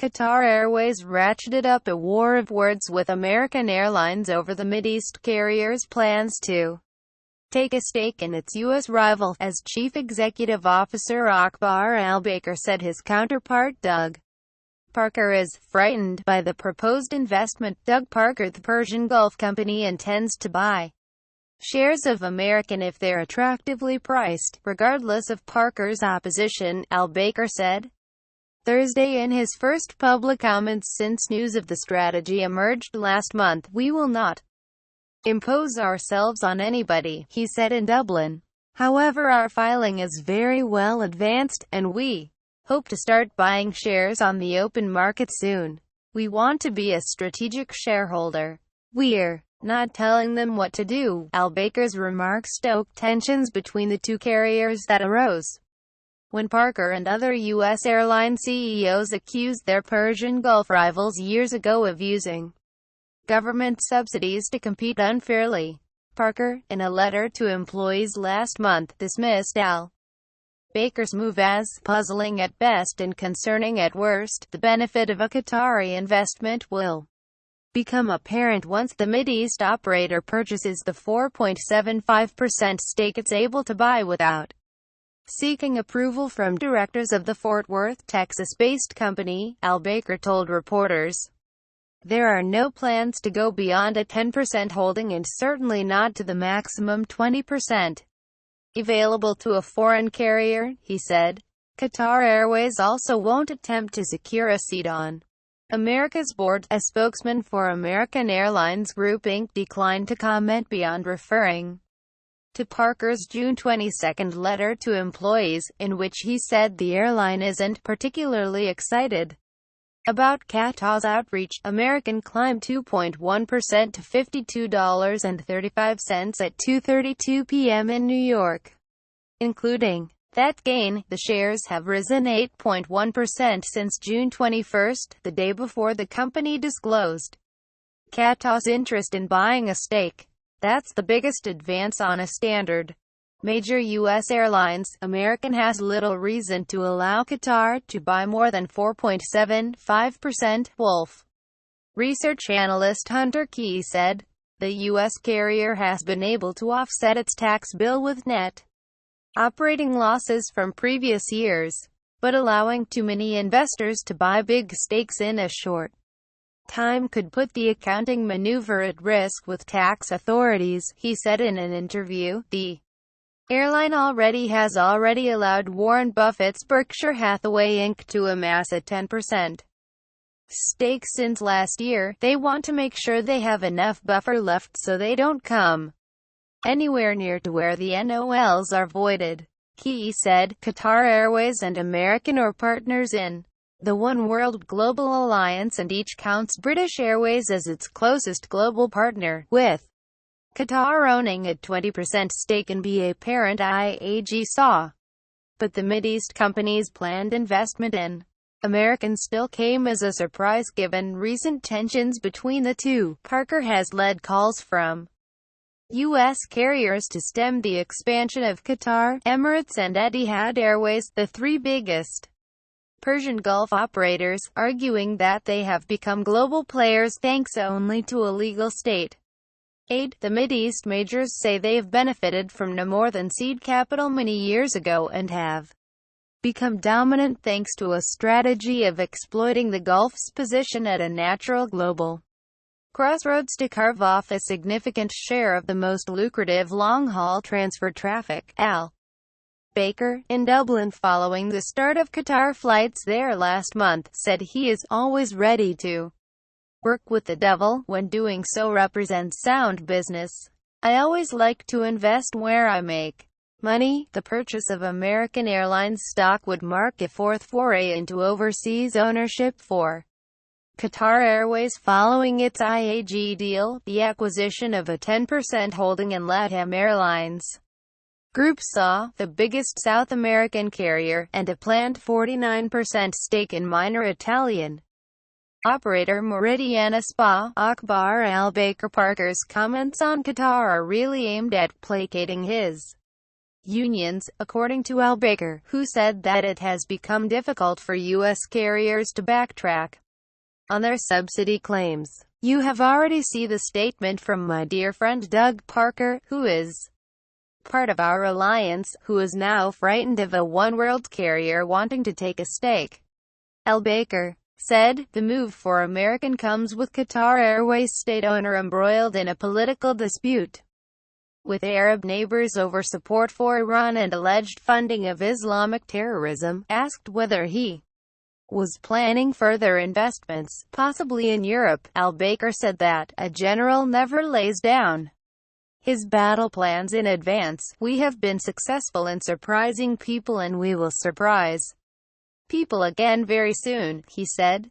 Qatar Airways ratcheted up a war of words with American Airlines over the Mideast carrier's plans to take a stake in its U.S. rival, as Chief Executive Officer Akbar Al-Baker said. His counterpart Doug Parker is frightened by the proposed investment. Doug Parker, the Persian Gulf company, intends to buy shares of American if they're attractively priced, regardless of Parker's opposition, Al-Baker said Thursday in his first public comments since news of the strategy emerged last month. "We will not impose ourselves on anybody," he said in Dublin. "However, our filing is very well advanced, and we hope to start buying shares on the open market soon. We want to be a strategic shareholder. We're not telling them what to do." Al-Baker's remarks stoked tensions between the two carriers that arose when Parker and other U.S. airline CEOs accused their Persian Gulf rivals years ago of using government subsidies to compete unfairly. Parker, in a letter to employees last month, dismissed Al-Baker's move as puzzling at best and concerning at worst. The benefit of a Qatari investment will become apparent once the Mideast operator purchases the 4.75% stake it's able to buy without seeking approval from directors of the Fort Worth, Texas-based company, Al-Baker told reporters. "There are no plans to go beyond a 10% holding, and certainly not to the maximum 20% available to a foreign carrier," he said. Qatar Airways also won't attempt to secure a seat on America's board. A spokesman for American Airlines Group Inc. declined to comment beyond referring to Parker's June 22 letter to employees, in which he said the airline isn't particularly excited about Qatar's outreach. American climbed 2.1% to $52.35 at 2:32 p.m. in New York. Including that gain, the shares have risen 8.1% since June 21, the day before the company disclosed Qatar's interest in buying a stake. That's the biggest advance on a standard major U.S. airlines. American has little reason to allow Qatar to buy more than 4.75%, Wolf research analyst Hunter Key said. The U.S. carrier has been able to offset its tax bill with net operating losses from previous years, but allowing too many investors to buy big stakes in a short time could put the accounting maneuver at risk with tax authorities, he said in an interview. The airline has already allowed Warren Buffett's Berkshire Hathaway Inc. to amass a 10% stake since last year. They want to make sure they have enough buffer left so they don't come anywhere near to where the NOLs are voided. Key said, Qatar Airways and American are partners in the One World Global Alliance, and each counts British Airways as its closest global partner, with Qatar owning a 20% stake in BA parent IAG SAW. But the Mideast company's planned investment in American still came as a surprise given recent tensions between the two. Parker has led calls from U.S. carriers to stem the expansion of Qatar, Emirates and Etihad Airways, the three biggest Persian Gulf operators, arguing that they have become global players thanks only to a legal state aid. The Mideast majors say they have benefited from no more than seed capital many years ago and have become dominant thanks to a strategy of exploiting the Gulf's position at a natural global crossroads to carve off a significant share of the most lucrative long-haul transfer traffic. Al-Baker, in Dublin following the start of Qatar flights there last month, said he is always ready to work with the devil, when doing so represents sound business. "I always like to invest where I make money." The purchase of American Airlines stock would mark a fourth foray into overseas ownership for Qatar Airways following its IAG deal, the acquisition of a 10% holding in LATAM Airlines Group SAW, the biggest South American carrier, and a planned 49% stake in minor Italian operator Meridiana Spa. Akbar Al-Baker. Parker's comments on Qatar are really aimed at placating his unions, according to Al-Baker, who said that it has become difficult for U.S. carriers to backtrack on their subsidy claims. "You have already seen the statement from my dear friend Doug Parker, who is part of our alliance, who is now frightened of a one-world carrier wanting to take a stake," Al-Baker said. The move for American comes with Qatar Airways state owner embroiled in a political dispute with Arab neighbors over support for Iran and alleged funding of Islamic terrorism. Asked whether he was planning further investments, possibly in Europe, Al-Baker said that a general never lays down his battle plans in advance. "We have been successful in surprising people and we will surprise people again very soon," he said.